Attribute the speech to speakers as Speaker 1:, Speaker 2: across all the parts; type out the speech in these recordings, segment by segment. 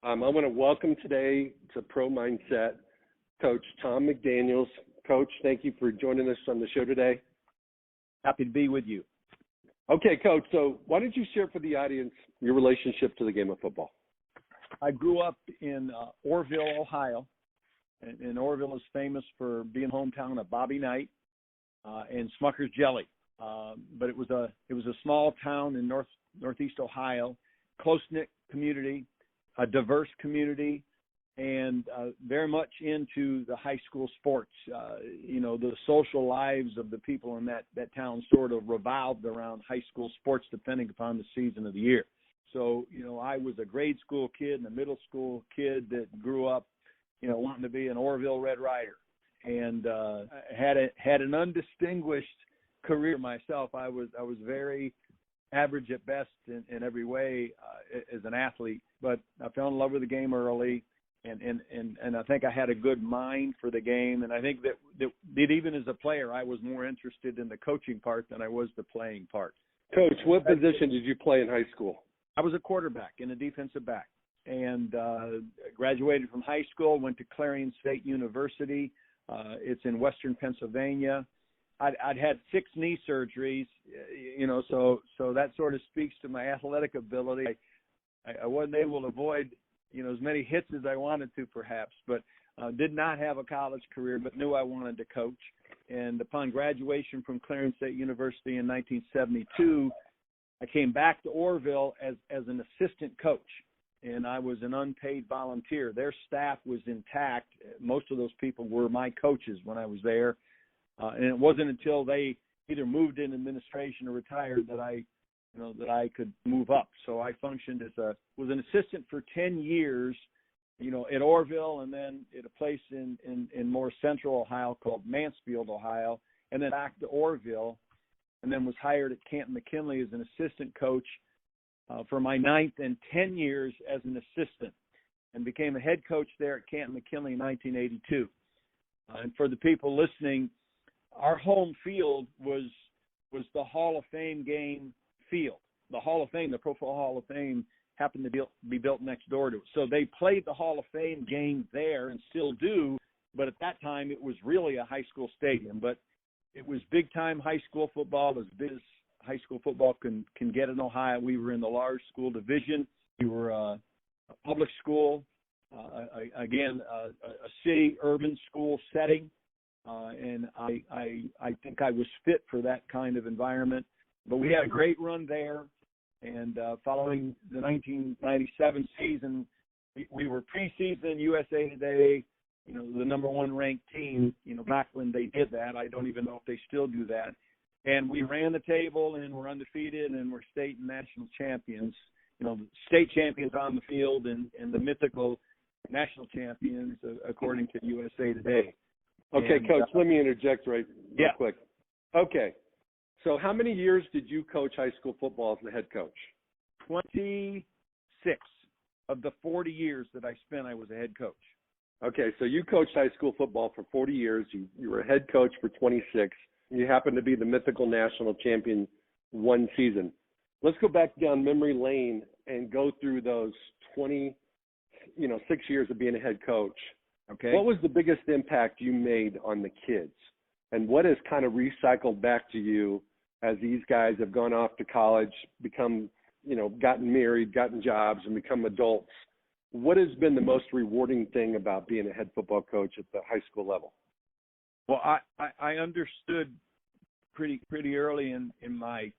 Speaker 1: I want to welcome today to Pro Mindset Coach Thom McDaniels. Coach, thank you for joining us on the show today.
Speaker 2: Happy to be with you.
Speaker 1: Okay, Coach, so why don't you share for the audience your relationship to the game of football?
Speaker 2: I grew up in Orrville, Ohio, and Orrville is famous for being hometown of Bobby Knight and Smucker's Jelly. But it was a small town in northeast Ohio, close-knit community, a diverse community, and very much into the high school sports. The social lives of the people in that town sort of revolved around high school sports depending upon the season of the year. So, I was a grade school kid and a middle school kid that grew up, wanting to be an Orrville Red Rider, and had an undistinguished career myself. I was very average at best in every way as an athlete, but I fell in love with the game early, and I think I had a good mind for the game, and I think that even as a player, I was more interested in the coaching part than I was the playing part.
Speaker 1: Coach, what position did you play in high school?
Speaker 2: I was a quarterback and a defensive back, and graduated from high school, went to Clarion State University. It's in Western Pennsylvania. I'd had 6 knee surgeries, so that sort of speaks to my athletic ability. I wasn't able to avoid, as many hits as I wanted to, perhaps, but did not have a college career, but knew I wanted to coach. And upon graduation from Clarion State University in 1972, I came back to Orrville as an assistant coach, and I was an unpaid volunteer. Their staff was intact. Most of those people were my coaches when I was there. And it wasn't until they either moved in administration or retired that I could move up. So I functioned was an assistant for 10 years, at Orrville, and then at a place in more central Ohio called Mansfield, Ohio, and then back to Orrville, and then was hired at Canton, McKinley as an assistant coach for my 9th and 10 years as an assistant, and became a head coach there at Canton, McKinley in 1982. And for the people listening, our home field was the Hall of Fame game field. The Hall of Fame, the Pro Football Hall of Fame, happened to be built next door to it. So they played the Hall of Fame game there and still do, but at that time it was really a high school stadium. But it was big-time high school football, as big as high school football can get in Ohio. We were in the large school division. We were a public school, a city, urban school setting. And I think I was fit for that kind of environment. But we had a great run there, and following the 1997 season, we were preseason USA Today, the number 1 ranked team, back when they did that. I don't even know if they still do that. And we ran the table, and we're undefeated, and we're state and national champions. State champions on the field and the mythical national champions, according to USA Today.
Speaker 1: Okay, Coach, let me interject real quick. Okay, so how many years did you coach high school football as the head coach?
Speaker 2: 26 of the 40 years that I spent, I was a head coach.
Speaker 1: Okay, so you coached high school football for 40 years. You were a head coach for 26. You happened to be the mythical national champion one season. Let's go back down memory lane and go through those 6 years of being a head coach.
Speaker 2: Okay.
Speaker 1: What was the biggest impact you made on the kids? And what has kind of recycled back to you as these guys have gone off to college, become, gotten married, gotten jobs, and become adults? What has been the most rewarding thing about being a head football coach at the high school level?
Speaker 2: Well, I understood pretty early in my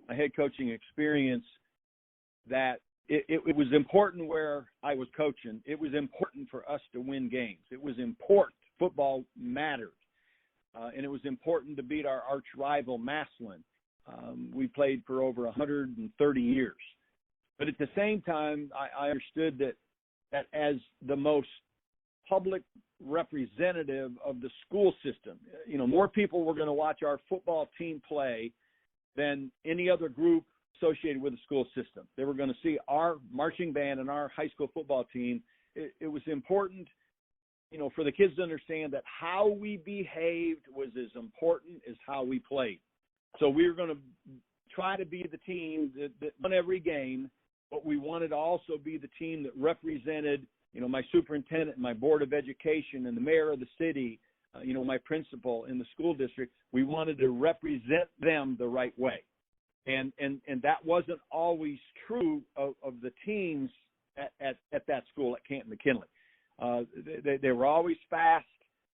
Speaker 2: head coaching experience that it was important where I was coaching. It was important for us to win games. It was important. Football mattered. And it was important to beat our arch rival, Massillon. We played for over 130 years. But at the same time, I understood that as the most public representative of the school system, more people were going to watch our football team play than any other group associated with the school system. They were going to see our marching band and our high school football team. It was important, for the kids to understand that how we behaved was as important as how we played. So we were going to try to be the team that won every game but we wanted to also be the team that represented, my superintendent, my board of education, and the mayor of the city, my principal in the school district. We wanted to represent them the right way. And that wasn't always true of the teams at that school at Canton McKinley. They were always fast,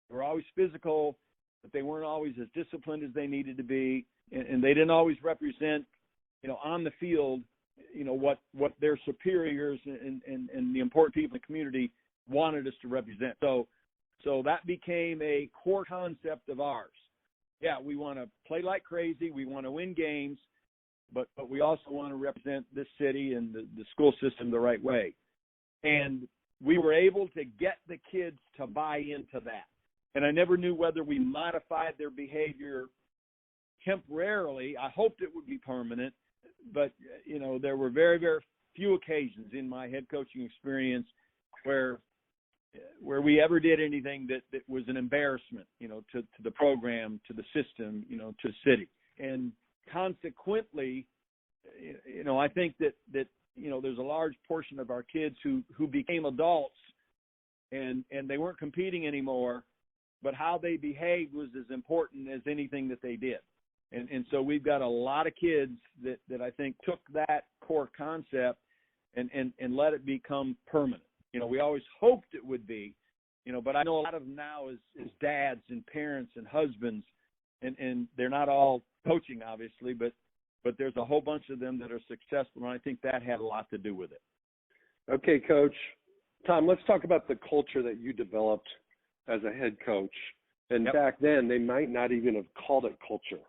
Speaker 2: they were always physical, but they weren't always as disciplined as they needed to be, and they didn't always represent, on the field, what their superiors and the important people in the community wanted us to represent. So that became a core concept of ours. Yeah, we want to play like crazy, we want to win games, but we also want to represent this city and the school system the right way. And we were able to get the kids to buy into that. And I never knew whether we modified their behavior temporarily. I hoped it would be permanent, but, there were very, very few occasions in my head coaching experience where we ever did anything that was an embarrassment, to the program, to the system, to the city. And consequently, I think that there's a large portion of our kids who became adults and they weren't competing anymore, but how they behaved was as important as anything that they did. And so we've got a lot of kids that I think took that core concept and let it become permanent. We always hoped it would be, but I know a lot of them now as dads and parents and husbands, and they're not all coaching, obviously, but there's a whole bunch of them that are successful, and I think that had a lot to do with it.
Speaker 1: Okay, Coach. Thom, let's talk about the culture that you developed as a head coach. And Back then, they might not even have called it culture.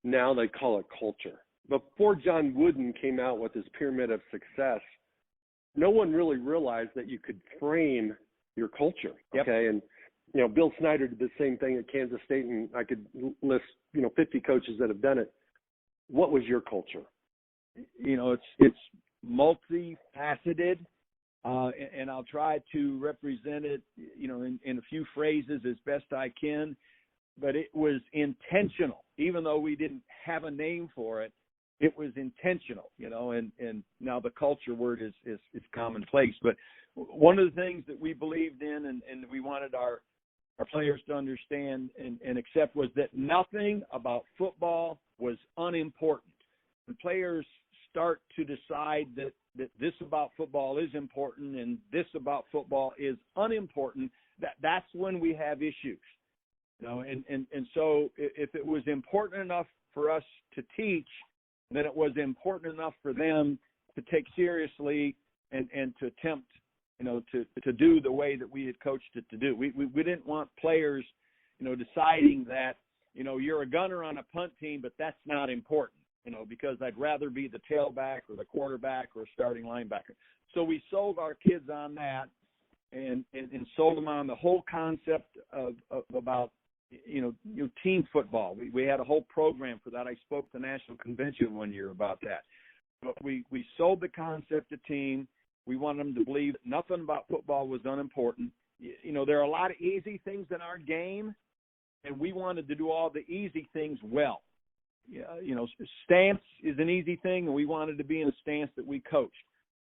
Speaker 1: Now they call it culture. Before John Wooden came out with his pyramid of success, no one really realized that you could frame your culture. Okay. And, Bill Snyder did the same thing at Kansas State, and I could list, 50 coaches that have done it. What was your culture?
Speaker 2: It's multifaceted, and I'll try to represent it, in a few phrases as best I can. But it was intentional, even though we didn't have a name for it. It was intentional, and now the culture word is commonplace. But one of the things that we believed in and we wanted our players to understand and accept was that nothing about football was unimportant. When players start to decide that this about football is important and this about football is unimportant, that's when we have issues. And so if it was important enough for us to teach, then it was important enough for them to take seriously and to attempt, to do the way that we had coached it to do. We didn't want players, deciding that, you're a gunner on a punt team, but that's not important, because I'd rather be the tailback or the quarterback or starting linebacker. So we sold our kids on that and sold them on the whole concept of about, team football. We had a whole program for that. I spoke at the National Convention one year about that. But we sold the concept of team. We wanted them to believe that nothing about football was unimportant. There are a lot of easy things in our game, and we wanted to do all the easy things well. Stance is an easy thing, and we wanted to be in a stance that we coached.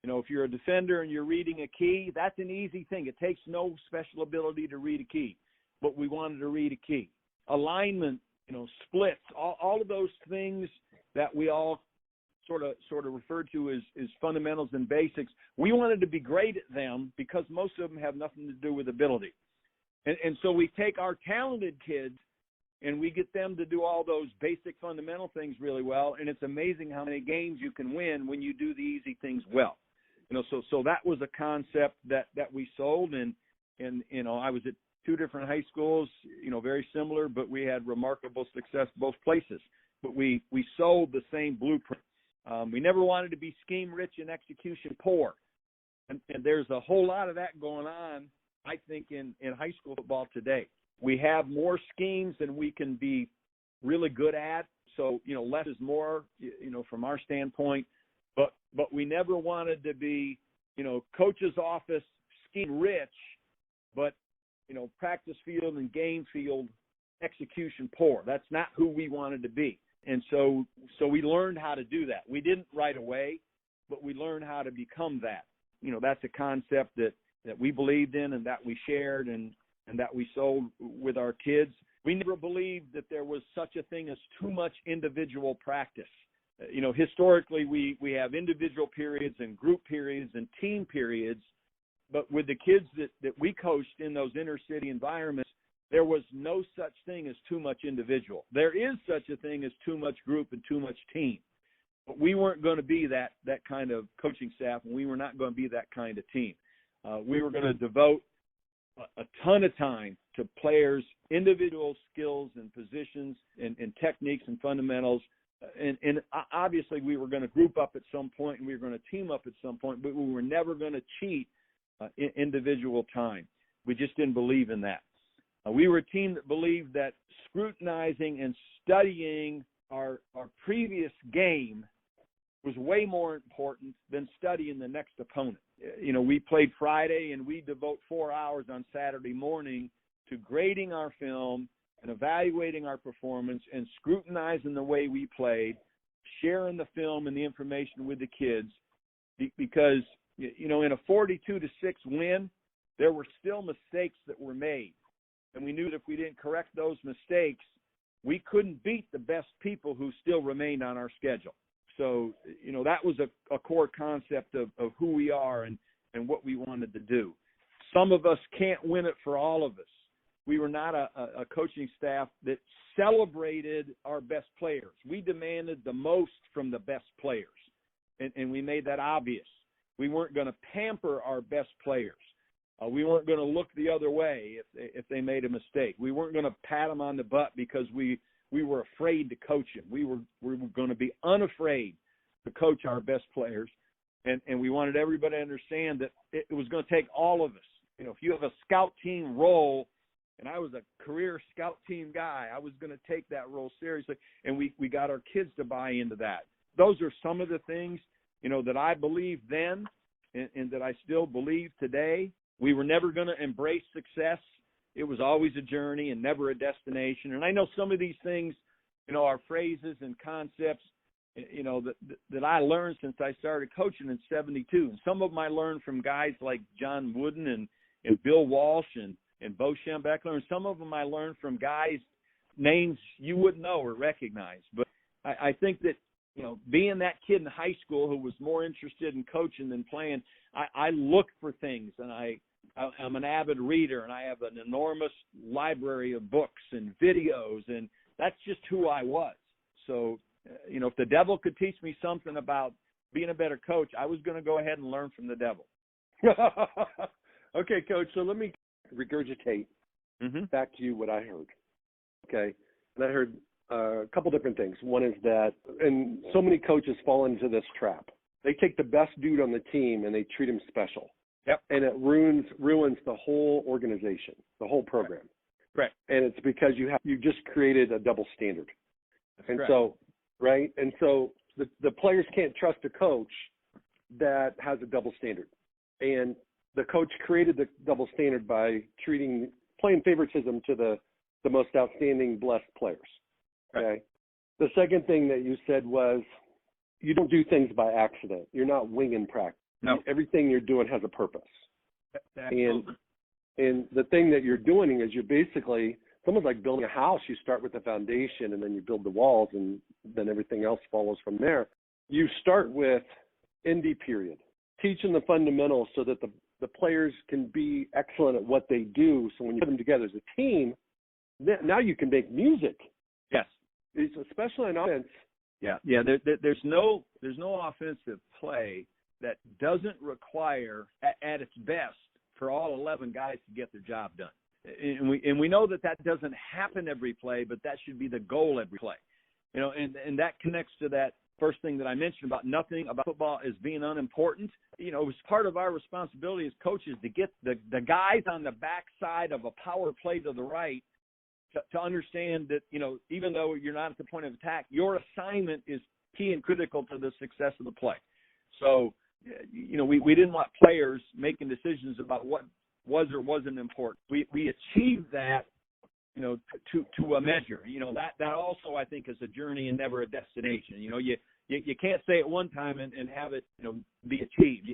Speaker 2: If you're a defender and you're reading a key, that's an easy thing. It takes no special ability to read a key, but we wanted to read a key. Alignment, splits, all of those things that we all sort of refer to as fundamentals and basics. We wanted to be great at them because most of them have nothing to do with ability. And so we take our talented kids and we get them to do all those basic fundamental things really well, and it's amazing how many games you can win when you do the easy things well. So that was a concept that we sold, and I was at two different high schools, very similar, but we had remarkable success both places. But we sold the same blueprint. We never wanted to be scheme rich and execution poor. And there's a whole lot of that going on, I think, in high school football today. We have more schemes than we can be really good at. So, less is more, from our standpoint. But we never wanted to be, coach's office scheme rich, but, practice field and game field execution poor. That's not who we wanted to be. And so we learned how to do that. We didn't right away. but we learn how to become that. That's a concept that we believed in and that we shared and that we sold with our kids. We never believed that there was such a thing as too much individual practice. Historically, we have individual periods and group periods and team periods, but with the kids that we coached in those inner city environments, there was no such thing as too much individual. There is such a thing as too much group and too much team. But we weren't going to be that kind of coaching staff, and we were not going to be that kind of team. We were going to devote a ton of time to players' individual skills and positions and techniques and fundamentals. And obviously we were going to group up at some point and we were going to team up at some point, but we were never going to cheat individual time. We just didn't believe in that. We were a team that believed that scrutinizing and studying our previous game was way more important than studying the next opponent. We played Friday and we devote 4 hours on Saturday morning to grading our film and evaluating our performance and scrutinizing the way we played, sharing the film and the information with the kids, because, in a 42-6 win, there were still mistakes that were made. And we knew that if we didn't correct those mistakes, we couldn't beat the best people who still remained on our schedule. So, that was a core concept of who we are and what we wanted to do. Some of us can't win it for all of us. We were not a coaching staff that celebrated our best players. We demanded the most from the best players, and we made that obvious. We weren't going to pamper our best players. We weren't going to look the other way if they made a mistake. We weren't going to pat them on the butt because we were afraid to coach them. We were going to be unafraid to coach our best players, and we wanted everybody to understand that it was going to take all of us. If you have a scout team role, and I was a career scout team guy, I was going to take that role seriously, and we got our kids to buy into that. Those are some of the things, that I believed then and that I still believe today. We were never going to embrace success. It was always a journey and never a destination. And I know some of these things, are phrases and concepts, that I learned since I started coaching in 72. And some of them I learned from guys like John Wooden and Bill Walsh and Bo Schembechler, and some of them I learned from guys, names you wouldn't know or recognize. But I think that, being that kid in high school who was more interested in coaching than playing, I look for things, and I'm an avid reader, and I have an enormous library of books and videos, and that's just who I was. So, if the devil could teach me something about being a better coach, I was going to go ahead and learn from the devil.
Speaker 1: Okay, Coach, so let me regurgitate back to you what I heard. Okay, and I heard a couple different things. One is that, and so many coaches fall into this trap. They take the best dude on the team and they treat him special.
Speaker 2: Yep.
Speaker 1: And it ruins the whole organization, the whole program.
Speaker 2: Right.
Speaker 1: And it's because you just created a double standard.
Speaker 2: That's
Speaker 1: and
Speaker 2: correct.
Speaker 1: So, right? And so the players can't trust a coach that has a double standard. And the coach created the double standard by playing favoritism to the most outstanding blessed players. Okay. Right. The second thing that you said was you don't do things by accident. You're not winging practice.
Speaker 2: No.
Speaker 1: Everything you're doing has a purpose.
Speaker 2: Absolutely.
Speaker 1: And the thing that you're doing is you're basically, someone's like building a house. You start with the foundation and then you build the walls and then everything else follows from there. You start with ND period, teaching the fundamentals so that the players can be excellent at what they do. So when you put them together as a team, now you can make music.
Speaker 2: Yes.
Speaker 1: It's especially in offense.
Speaker 2: Yeah. There's no offensive play that doesn't require at its best for all 11 guys to get their job done. And we know that doesn't happen every play, but that should be the goal every play. And that connects to that first thing that I mentioned about nothing about football as being unimportant. It was part of our responsibility as coaches to get the guys on the backside of a power play to the right to understand that, even though you're not at the point of attack, your assignment is key and critical to the success of the play. So, we didn't want players making decisions about what was or wasn't important. We achieved that, to a measure. That also, I think, is a journey and never a destination. You you can't say it one time and have it, be achieved.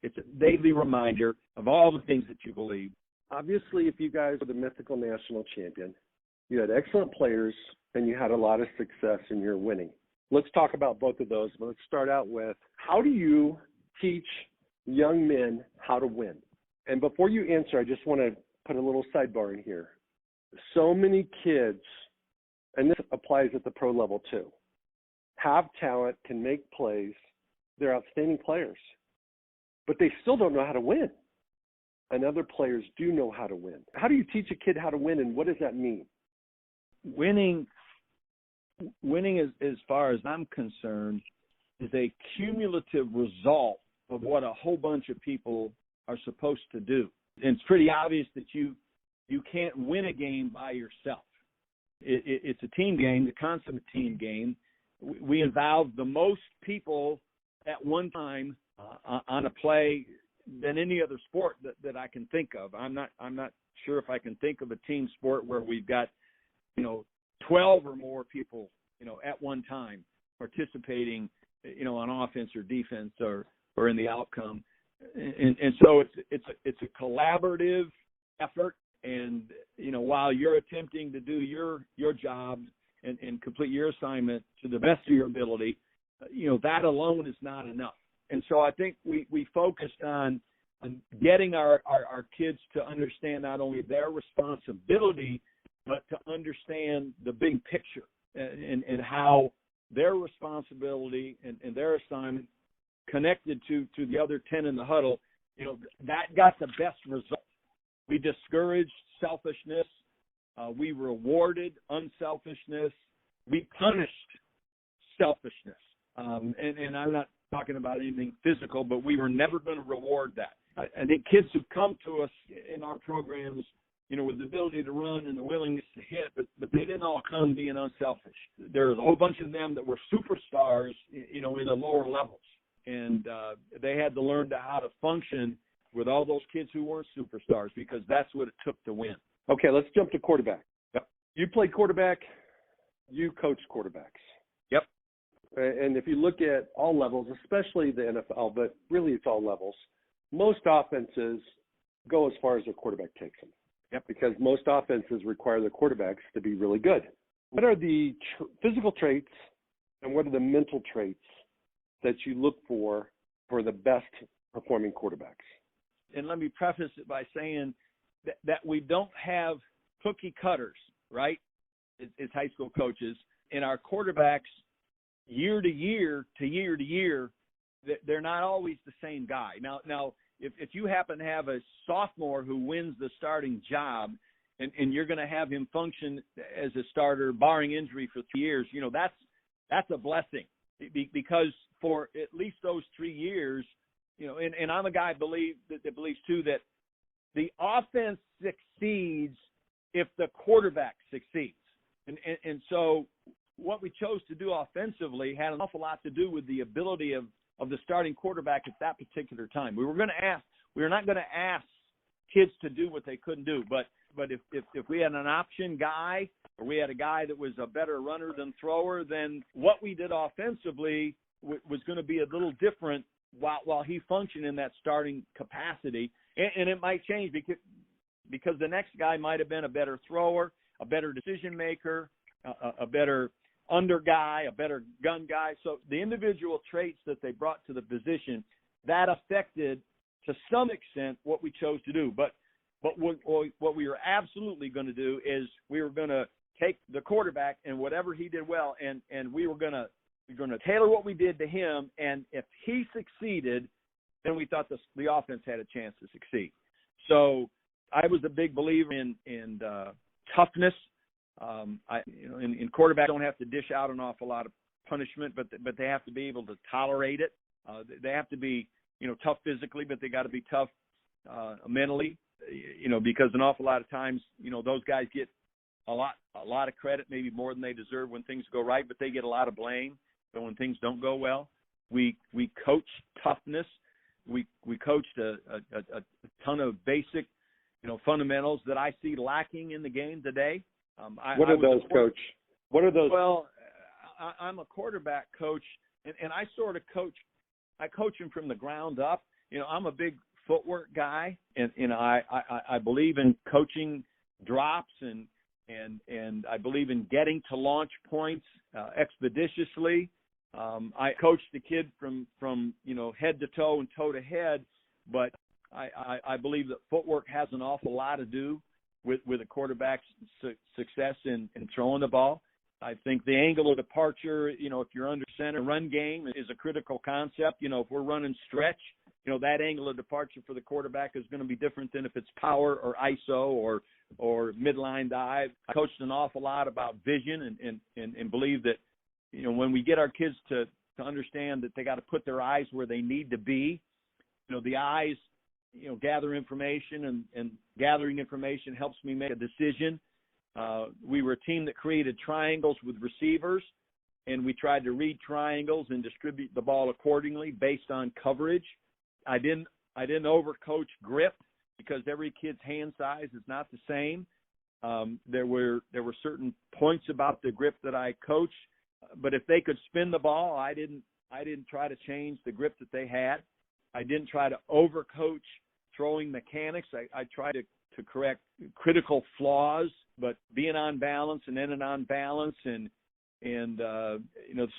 Speaker 2: It's a daily reminder of all the things that you believe.
Speaker 1: Obviously, if you guys were the mythical national champion, you had excellent players and you had a lot of success in your winning. Let's talk about both of those. But let's start out with, how do you teach young men how to win? And before you answer, I just want to put a little sidebar in here. So many kids, and this applies at the pro level too, have talent, can make plays. They're outstanding players, but they still don't know how to win. And other players do know how to win. How do you teach a kid how to win, and what does that mean?
Speaker 2: Winning is, as far as I'm concerned, is a cumulative result of what a whole bunch of people are supposed to do. And it's pretty obvious that you can't win a game by yourself. It's a team game, the consummate team game. We involve the most people at one time on a play than any other sport that I can think of. I'm not sure if I can think of a team sport where we've got 12 or more people at one time participating on offense or defense or in the outcome. And so it's a collaborative effort. And while you're attempting to do your job and complete your assignment to the best of your ability, that alone is not enough. And so I think we focused on getting our kids to understand not only their responsibility, but to understand the big picture and how their responsibility and their assignment connected to the other 10 in the huddle, that got the best result. We discouraged selfishness. We rewarded unselfishness. We punished selfishness. And I'm not talking about anything physical, but we were never going to reward that. I think kids who come to us in our programs, with the ability to run and the willingness to hit, but they didn't all come being unselfish. There's a whole bunch of them that were superstars, in the lower levels. And they had to learn how to function with all those kids who weren't superstars, because that's what it took to win.
Speaker 1: Okay, let's jump to quarterback.
Speaker 2: Yep.
Speaker 1: You played quarterback. You coached quarterbacks.
Speaker 2: Yep.
Speaker 1: And if you look at all levels, especially the NFL, but really it's all levels, most offenses go as far as their quarterback takes them.
Speaker 2: Yep.
Speaker 1: Because most offenses require their quarterbacks to be really good. What are the physical traits and what are the mental traits that you look for the best performing quarterbacks?
Speaker 2: And let me preface it by saying that we don't have cookie cutters, right, as high school coaches. And our quarterbacks, year to year, they're not always the same guy. Now, if you happen to have a sophomore who wins the starting job and you're going to have him function as a starter, barring injury, for 3 years, that's a blessing, because for at least those 3 years, and I'm a guy that believes too that the offense succeeds if the quarterback succeeds. And so what we chose to do offensively had an awful lot to do with the ability of the starting quarterback at that particular time. We were not going to ask kids to do what they couldn't do, but if we had an option guy, or we had a guy that was a better runner than thrower, then what we did offensively was going to be a little different while he functioned in that starting capacity. And it might change because the next guy might have been a better thrower, a better decision maker, a better under guy, a better gun guy. So the individual traits that they brought to the position, that affected to some extent what we chose to do. But what we were absolutely going to do is we were going to take the quarterback and whatever he did well, and we were going to tailor what we did to him. And if he succeeded, then we thought the offense had a chance to succeed. So I was a big believer in toughness. In quarterbacks don't have to dish out an awful lot of punishment, but they have to be able to tolerate it. They have to be tough physically, but they got to be tough mentally. Because an awful lot of times those guys get a lot of credit, maybe more than they deserve when things go right, but they get a lot of blame. So when things don't go well, we coach toughness. We coached a ton of basic fundamentals that I see lacking in the game today.
Speaker 1: What are those, Coach? What are those?
Speaker 2: Well, I'm a quarterback coach, and I sort of coach him from the ground up. I'm a big footwork guy, and I believe in coaching drops, and I believe in getting to launch points expeditiously. I coached the kid from head to toe and toe to head, but I believe that footwork has an awful lot to do with a quarterback's success in throwing the ball. I think the angle of departure, if you're under center, run game is a critical concept. If we're running stretch, that angle of departure for the quarterback is going to be different than if it's power or ISO or midline dive. I coached an awful lot about vision and believe that, when we get our kids to understand that they got to put their eyes where they need to be, the eyes, gather information, and gathering information helps me make a decision. We were a team that created triangles with receivers, and we tried to read triangles and distribute the ball accordingly based on coverage. I didn't overcoach grip because every kid's hand size is not the same. There were certain points about the grip that I coached, but if they could spin the ball, I didn't try to change the grip that they had. I didn't try to overcoach throwing mechanics. I tried to correct critical flaws, but being on balance and ending on balance, and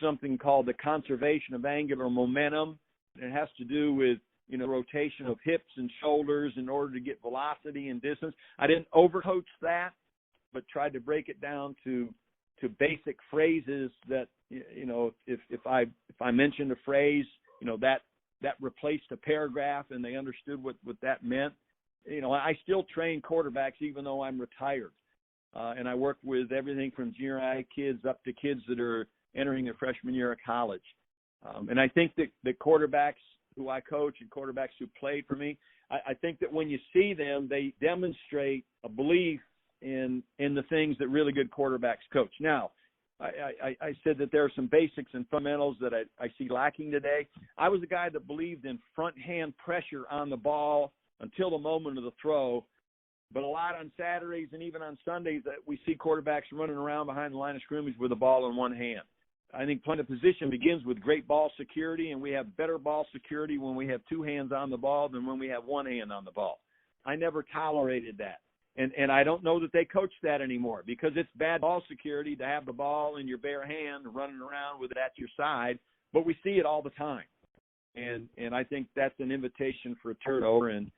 Speaker 2: something called the conservation of angular momentum. It has to do with rotation of hips and shoulders in order to get velocity and distance. I didn't overcoach that, but tried to break it down to basic phrases that if I mentioned a phrase, that replaced a paragraph and they understood what that meant. I still train quarterbacks even though I'm retired. And I work with everything from junior high kids up to kids that are entering their freshman year of college. And I think that quarterbacks who I coach and quarterbacks who played for me, I think that when you see them, they demonstrate a belief in the things that really good quarterbacks coach. Now, I said that there are some basics and fundamentals that I see lacking today. I was a guy that believed in front hand pressure on the ball until the moment of the throw. But a lot on Saturdays and even on Sundays that we see quarterbacks running around behind the line of scrimmage with the ball in one hand. I think playing a position begins with great ball security, and we have better ball security when we have two hands on the ball than when we have one hand on the ball. I never tolerated that. And I don't know that they coach that anymore because it's bad ball security to have the ball in your bare hand running around with it at your side, but we see it all the time. And I think that's an invitation for a turnover, and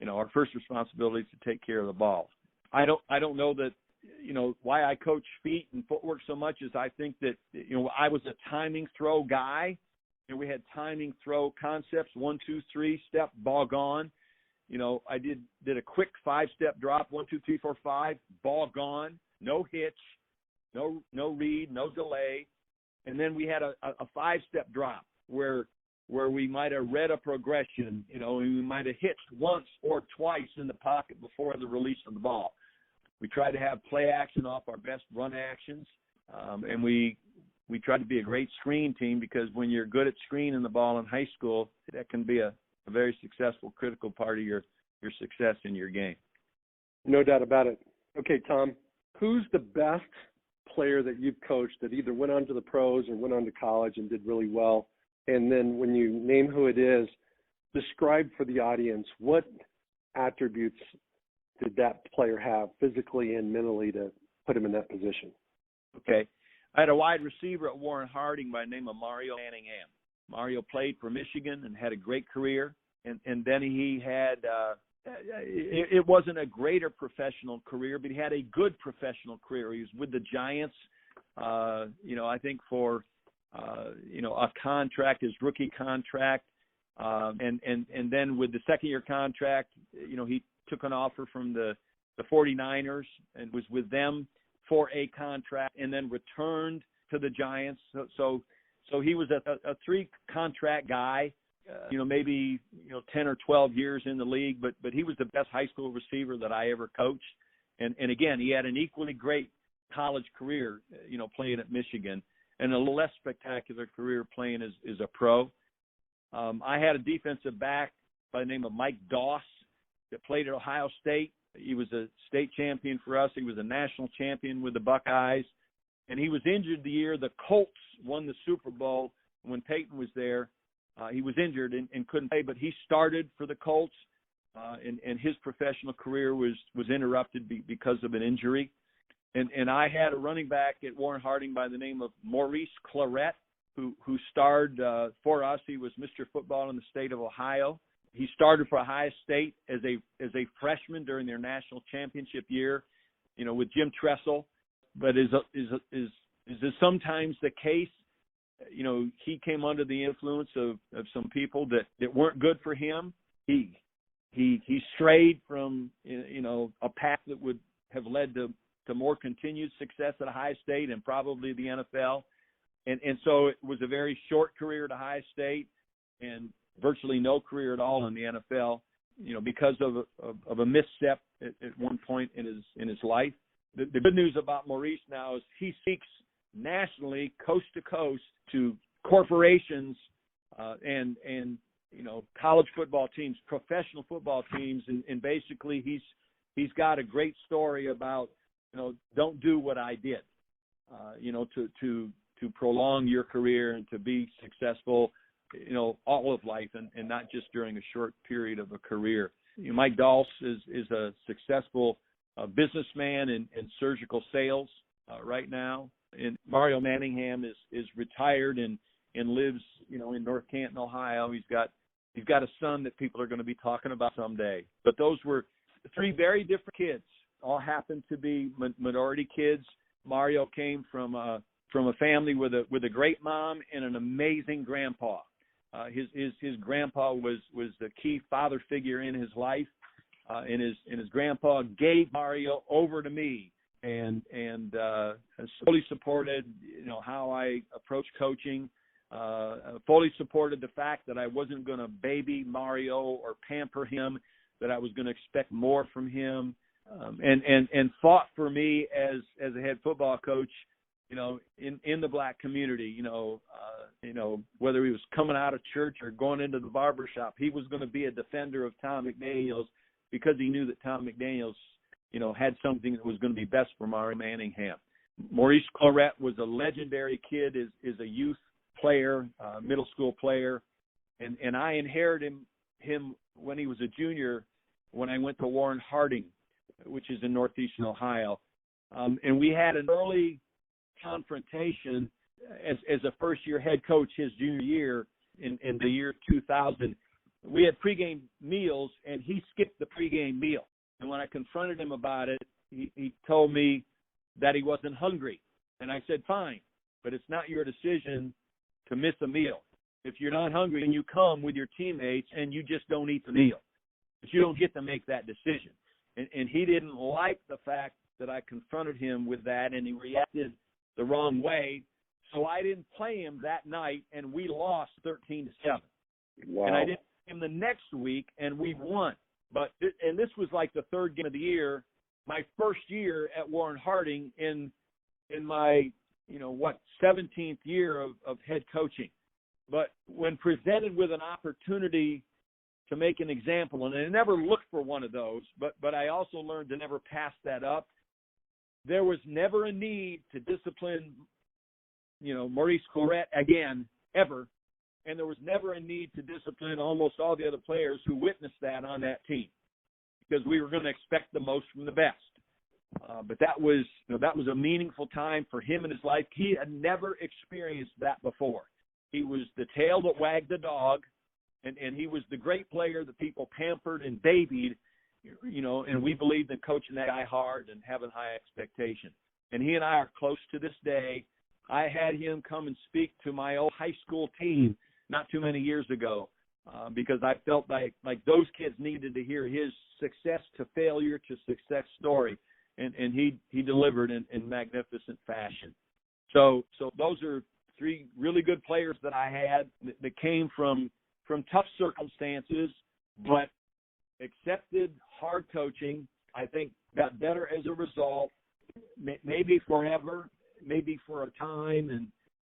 Speaker 2: our first responsibility is to take care of the ball. I don't know that why I coach feet and footwork so much is I think that I was a timing throw guy, and we had timing throw concepts: 1, 2, 3 step, ball gone. I did a quick 5-step drop: 1, 2, 3, 4, 5, ball gone, no hitch, no read, no delay, and then we had a 5-step drop where we might have read a progression, and we might have hitched once or twice in the pocket before the release of the ball. We tried to have play action off our best run actions, and we tried to be a great screen team because when you're good at screening the ball in high school, that can be a very successful, critical part of your success in your game.
Speaker 1: No doubt about it. Okay, Thom, who's the best player that you've coached that either went on to the pros or went on to college and did really well? And then when you name who it is, describe for the audience what attributes did that player have physically and mentally to put him in that position? Okay.
Speaker 2: I had a wide receiver at Warren Harding by the name of Mario Manningham. Mario played for Michigan and had a great career. And then he had it wasn't a greater professional career, but he had a good professional career. He was with the Giants, I think for, a contract, his rookie contract. And then with the second-year contract, he took an offer from the 49ers and was with them for a contract and then returned to the Giants. So he was a 3-contract guy, maybe 10 or 12 years in the league, but he was the best high school receiver that I ever coached. And again, he had an equally great college career, playing at Michigan, and a less spectacular career playing as a pro. I had a defensive back by the name of Mike Doss that played at Ohio State. He was a state champion for us. He was a national champion with the Buckeyes. And he was injured the year the Colts won the Super Bowl when Peyton was there. He was injured and couldn't play, but he started for the Colts, and his professional career was interrupted because of an injury. And I had a running back at Warren Harding by the name of Maurice Clarett, who starred for us. He was Mr. Football in the state of Ohio. He started for Ohio State as a freshman during their national championship year, with Jim Tressel. But is sometimes the case, he came under the influence of some people that weren't good for him. He strayed from a path that would have led to more continued success at Ohio State and probably the NFL. And so it was a very short career at Ohio State and virtually no career at all in the NFL, because of a misstep at one point in his life. The good news about Maurice now is he speaks nationally, coast to coast, to corporations and college football teams, professional football teams, and basically he's got a great story about don't do what I did, to prolong your career and to be successful, all of life and not just during a short period of a career. Mike Dals is a successful businessman in surgical sales right now. And Mario Manningham is retired and lives, in North Canton, Ohio. He's got a son that people are going to be talking about someday. But those were three very different kids. All happened to be minority kids. Mario came from a family with a great mom and an amazing grandpa. His grandpa was the key father figure in his life, and his grandpa gave Mario over to me and fully supported how I approach coaching. Fully supported the fact that I wasn't going to baby Mario or pamper him, that I was going to expect more from him, and fought for me as a head football coach, in the black community, whether he was coming out of church or going into the barbershop, he was going to be a defender of Thom McDaniels because he knew that Thom McDaniels, had something that was going to be best for Mario Manningham. Maurice Clarett was a legendary kid, is a youth player, middle school player, and I inherited him when he was a junior when I went to Warren Harding, which is in northeastern Ohio. And we had an early confrontation as a first-year head coach his junior year in the year 2000. We had pregame meals, and he skipped the pregame meal. And when I confronted him about it, he told me that he wasn't hungry. And I said, fine, but it's not your decision to miss a meal. If you're not hungry and you come with your teammates and you just don't eat the meal, but you don't get to make that decision. And he didn't like the fact that I confronted him with that, and he reacted the wrong way. So I didn't play him that night, and we lost 13-7.
Speaker 1: Wow.
Speaker 2: And I didn't play him the next week, and we won. But this was like the third game of the year, my first year at Warren Harding in my 17th year of head coaching. But when presented with an opportunity to make an example, and I never looked for one of those, but I also learned to never pass that up. There was never a need to discipline, Maurice Clarett again, ever. And there was never a need to discipline almost all the other players who witnessed that on that team, because we were going to expect the most from the best. But that was a meaningful time for him in his life. He had never experienced that before. He was the tail that wagged the dog, and he was the great player that people pampered and babied, and we believed in coaching that guy hard and having high expectations. And he and I are close to this day. I had him come and speak to my old high school team not too many years ago because I felt like those kids needed to hear his success to failure to success story, and he delivered in magnificent fashion. So those are three really good players that I had that came from tough circumstances, but accepted hard coaching. I think got better as a result, maybe forever, maybe for a time,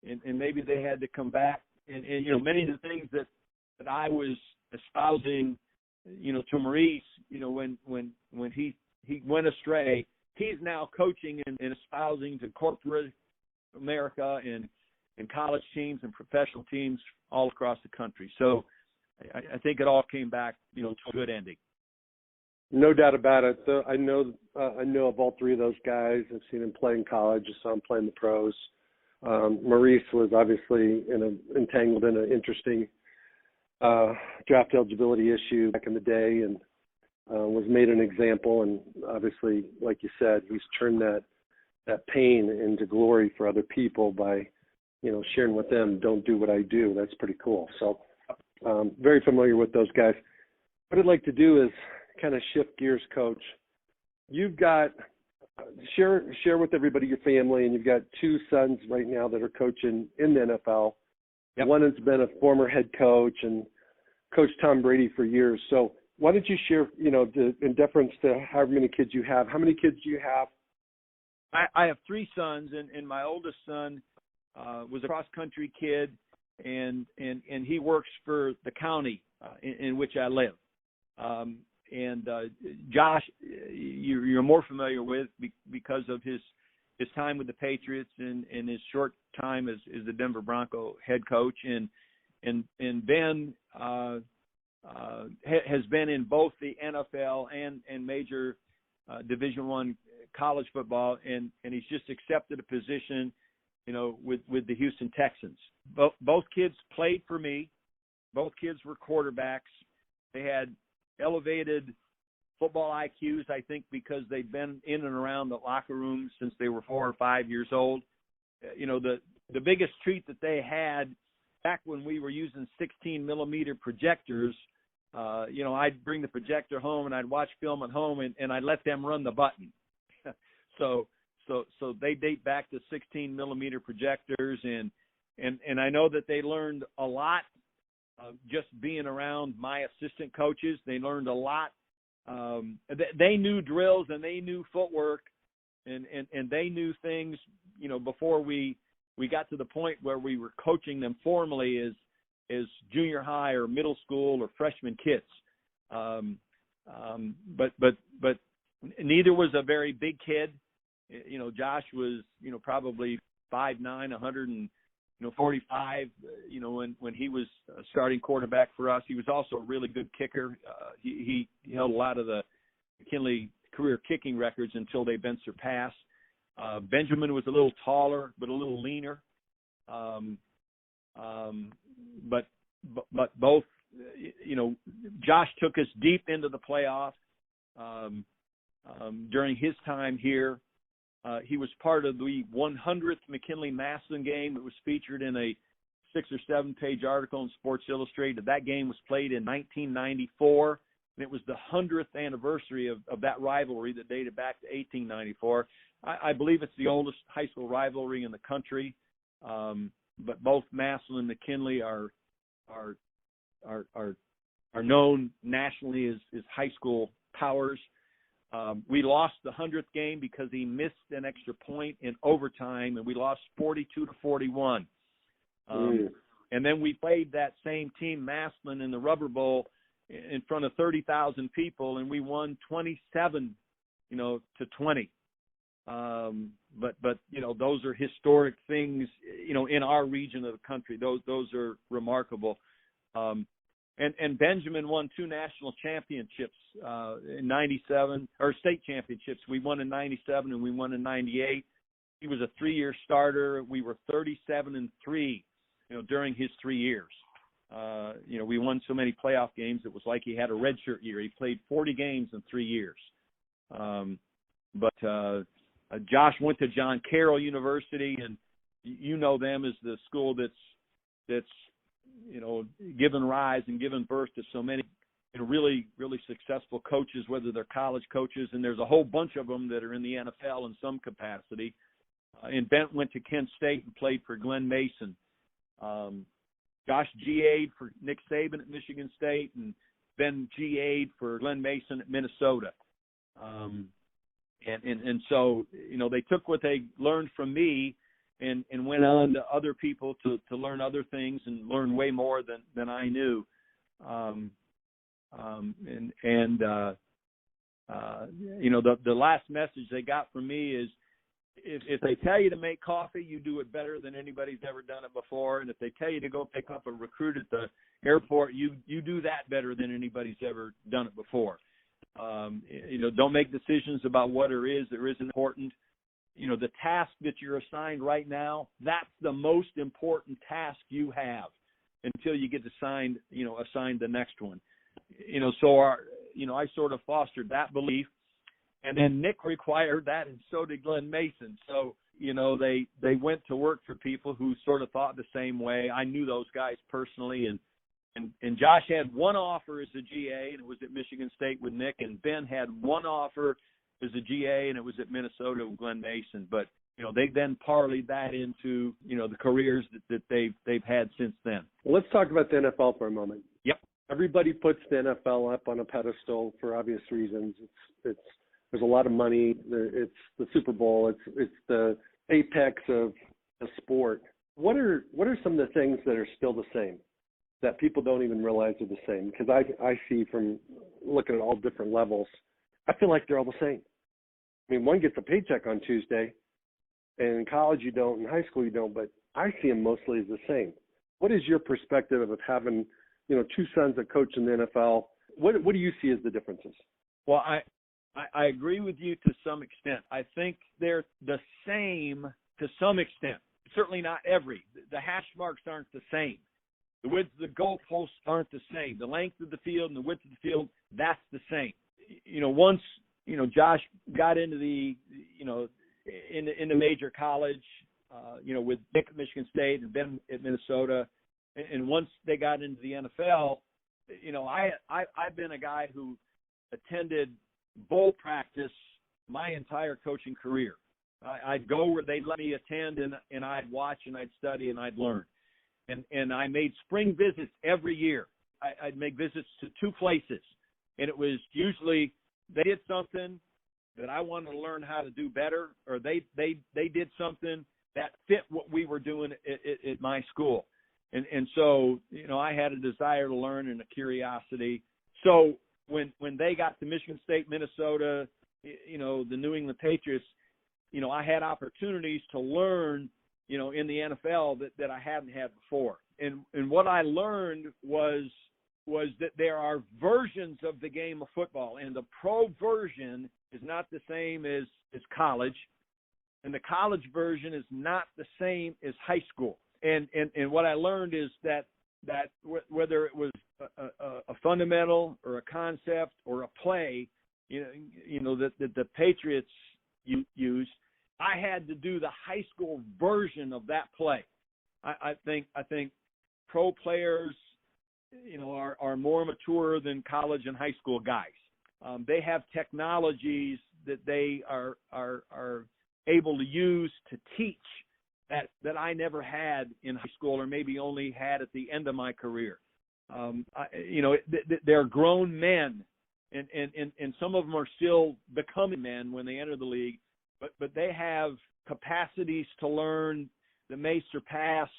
Speaker 2: and maybe they had to come back. And many of the things that I was espousing, to Maurice, when he went astray, he's now coaching and espousing to corporate America and college teams and professional teams all across the country. So I think it all came back, to a good ending.
Speaker 1: No doubt about it. I know of all three of those guys. I've seen him play in college. I saw him play in the pros. Maurice was obviously entangled in an interesting draft eligibility issue back in the day, and was made an example. And obviously, like you said, he's turned that pain into glory for other people by, sharing with them, don't do what I do. That's pretty cool. So very familiar with those guys. What I'd like to do is kind of shift gears, Coach. You've got share with everybody your family, and you've got two sons right now that are coaching in the NFL.
Speaker 2: Yep.
Speaker 1: One has been a former head coach and coached Tom Brady for years. So why don't you share, in deference to however many kids you have, how many kids do you have?
Speaker 2: I have three sons, and my oldest son was a cross-country kid, and he works for the county in which I live. And Josh, you're more familiar with because of his time with the Patriots and his short time as the Denver Bronco head coach. And Ben has been in both the NFL and major Division I college football, and he's just accepted a position, with the Houston Texans. Both kids played for me. Both kids were quarterbacks. They had elevated football IQs, I think, because they'd been in and around the locker room since they were 4 or 5 years old. The biggest treat that they had back when we were using 16 millimeter projectors, I'd bring the projector home and I'd watch film at home and I'd let them run the button. So they date back to 16 millimeter projectors, and I know that they learned a lot just being around my assistant coaches. They learned a lot. They knew drills and they knew footwork, and they knew things, before we got to the point where we were coaching them formally as junior high or middle school or freshman kids. But neither was a very big kid. Josh was, probably 5'9", 145, when he was starting quarterback for us. He was also a really good kicker. He held a lot of the McKinley career kicking records until they've been surpassed. Benjamin was a little taller, but a little leaner. But both, Josh took us deep into the playoffs during his time here. He was part of the 100th McKinley Massillon game. It was featured in a 6 or 7 page article in Sports Illustrated. That game was played in 1994, and it was the 100th anniversary of that rivalry that dated back to 1894. I believe it's the oldest high school rivalry in the country. But both Massillon and McKinley are known nationally as high school powers. We lost the 100th game because he missed an extra point in overtime, and we lost 42-41. And then we played that same team, Massillon, in the Rubber Bowl in front of 30,000 people, and we won 27, to 20. But those are historic things, in our region of the country. Those are remarkable. And Benjamin won 2 national championships in 97, or state championships. We won in 97 and we won in 98. He was a 3-year starter. We were 37-3, during his 3 years. We won so many playoff games, it was like he had a redshirt year. He played 40 games in 3 years. But Josh went to John Carroll University, and them as the school that's given rise and given birth to so many really, really successful coaches, whether they're college coaches, and there's a whole bunch of them that are in the NFL in some capacity. And Bent went to Kent State and played for Glenn Mason. Josh GA'd for Nick Saban at Michigan State, and Ben GA'd for Glenn Mason at Minnesota. And so, they took what they learned from me and went on to other people to learn other things and learn way more than I knew. The last message they got from me is if they tell you to make coffee, you do it better than anybody's ever done it before. And if they tell you to go pick up a recruit at the airport, you do that better than anybody's ever done it before. Don't make decisions about what there isn't important. The task that you're assigned right now, that's the most important task you have until you get assigned the next one. I sort of fostered that belief. And then Nick required that, and so did Glenn Mason. So, they went to work for people who sort of thought the same way. I knew those guys personally, and Josh had one offer as a GA, and it was at Michigan State with Nick, and Ben had one offer as a GA, and it was at Minnesota with Glenn Mason. But, they then parlayed that into, the careers that they've had since then.
Speaker 1: Well, let's talk about the NFL for a moment.
Speaker 2: Yep.
Speaker 1: Everybody puts the NFL up on a pedestal for obvious reasons. There's a lot of money. It's the Super Bowl. It's the apex of the sport. What are some of the things that are still the same that people don't even realize are the same? Because I see from looking at all different levels, I feel like they're all the same. I mean, one gets a paycheck on Tuesday, and in college you don't, in high school you don't, but I see them mostly as the same. What is your perspective of having, two sons that coach in the NFL? What do you see as the differences?
Speaker 2: Well, I agree with you to some extent. I think they're the same to some extent. Certainly not every. The hash marks aren't the same. The width of the goalposts aren't the same. The length of the field and the width of the field, that's the same. Once, Josh got into the, in the major college, with Nick at Michigan State and Ben at Minnesota, and once they got into the NFL, I've been a guy who attended bowl practice my entire coaching career. I'd go where they'd let me attend, and I'd watch and I'd study and I'd learn. And I made spring visits every year. I'd make visits to two places, and it was usually they did something that I wanted to learn how to do better, or they did something that fit what we were doing at my school. And so, I had a desire to learn and a curiosity. So when they got to Michigan State, Minnesota, the New England Patriots, I had opportunities to learn, in the NFL that I hadn't had before. And what I learned was that there are versions of the game of football, and the pro version is not the same as college, and the college version is not the same as high school. And what I learned is that whether it was a fundamental or a concept or a play, that the Patriots used, I had to do the high school version of that play. I think pro players, are more mature than college and high school guys. They have technologies that they are able to use to teach that I never had in high school, or maybe only had at the end of my career. They're grown men, and some of them are still becoming men when they enter the league, but they have capacities to learn that may surpass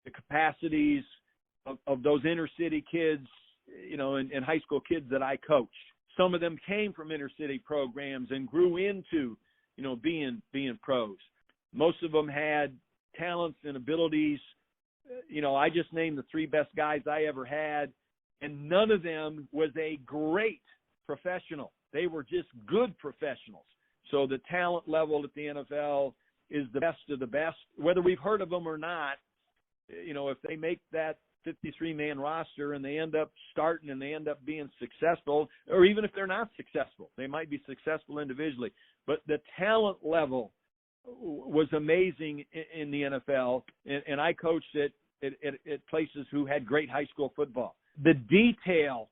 Speaker 2: the capacities of those inner city kids, and high school kids that I coached. Some of them came from inner city programs and grew into, being pros. Most of them had talents and abilities. I just named the three best guys I ever had, and none of them was a great professional. They were just good professionals. So the talent level at the NFL is the best of the best. Whether we've heard of them or not, if they make that 53-man roster and they end up starting and they end up being successful, or even if they're not successful, they might be successful individually. But the talent level was amazing in the NFL, and I coached at places who had great high school football. The detail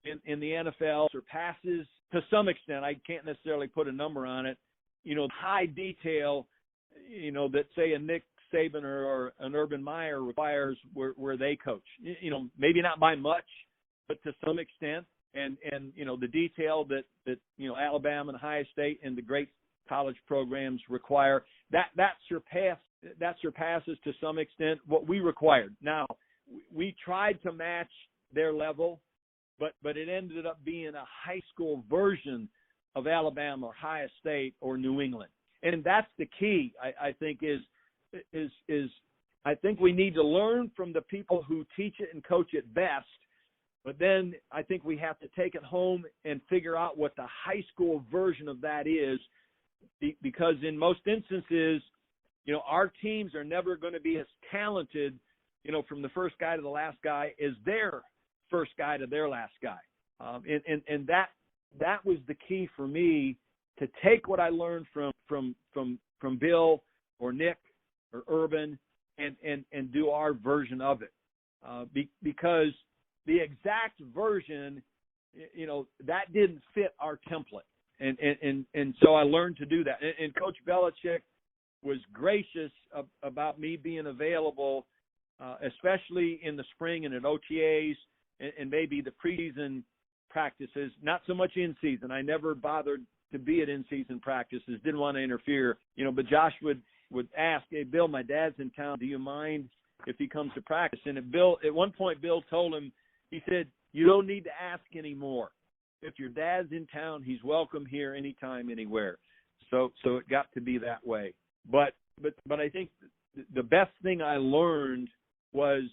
Speaker 2: in the NFL surpasses, to some extent, I can't necessarily put a number on it, high detail, that say a Nick Saban or an Urban Meyer requires where they coach. Maybe not by much, but to some extent. And the detail that Alabama and Ohio State and the great college programs require, that surpasses to some extent what we required. Now, we tried to match their level, but it ended up being a high school version of Alabama or Ohio State or New England. And that's the key, I think, is I think we need to learn from the people who teach it and coach it best. But then I think we have to take it home and figure out what the high school version of that is, because in most instances, our teams are never going to be as talented, from the first guy to the last guy as their first guy to their last guy. And that was the key for me, to take what I learned from Bill or Nick or Urban and do our version of it. Because the exact version, that didn't fit our template. And so I learned to do that. And Coach Belichick was gracious about me being available, especially in the spring and at OTAs and maybe the preseason practices, not so much in season. I never bothered to be at in-season practices, didn't want to interfere, but Josh would ask, "Hey, Bill, my dad's in town. Do you mind if he comes to practice?" And at one point, Bill told him, he said, "You don't need to ask anymore. If your dad's in town, he's welcome here anytime, anywhere." So it got to be that way. But I think the best thing I learned was,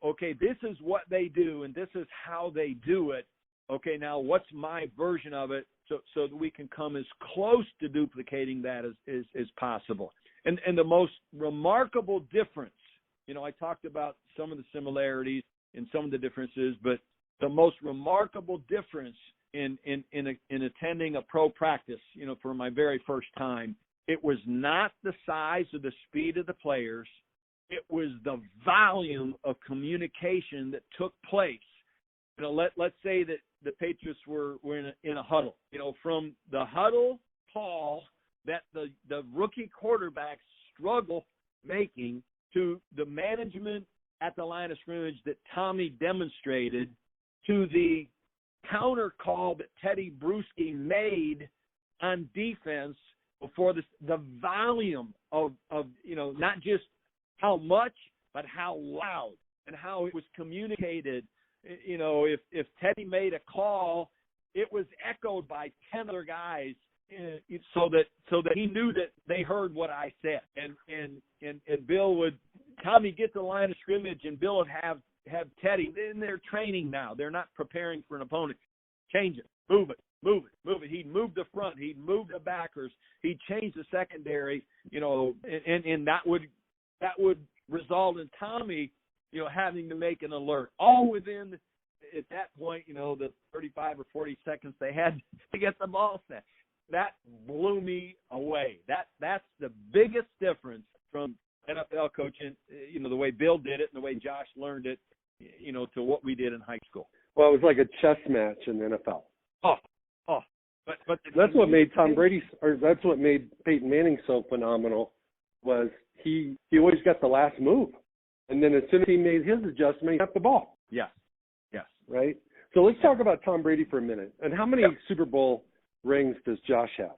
Speaker 2: okay, this is what they do and this is how they do it. Okay, now what's my version of it, so that we can come as close to duplicating that as possible. And the most remarkable difference, I talked about some of the similarities and some of the differences, but the most remarkable difference in attending a pro practice, for my very first time, it was not the size or the speed of the players. It was the volume of communication that took place. Let's say that the Patriots were in a huddle. From the huddle call that the rookie quarterbacks struggle making, to the management at the line of scrimmage that Tommy demonstrated, to the counter call that Teddy Bruschi made on defense before the volume of not just how much, but how loud and how it was communicated. If Teddy made a call, it was echoed by 10 other guys, so that he knew that they heard what I said. And Bill would, Tommy get to the line of scrimmage, and Bill would have Teddy in their training now. They're not preparing for an opponent. Change it, move it. He'd move the front, he'd move the backers, he'd change the secondary, and that would result in Tommy, having to make an alert, all within, at that point, the 35 or 40 seconds they had to get the ball set. That blew me away. That's the biggest difference from NFL coaching, the way Bill did it and the way Josh learned it, to what we did in high school.
Speaker 1: Well, it was like a chess match in the NFL.
Speaker 2: But
Speaker 1: that's what made Tom Brady, or that's what made Peyton Manning so phenomenal, was he always got the last move. And then as soon as he made his adjustment, he got the ball.
Speaker 2: Yes.
Speaker 1: Right? So let's talk about Tom Brady for a minute. And how many Super Bowl rings does Josh have?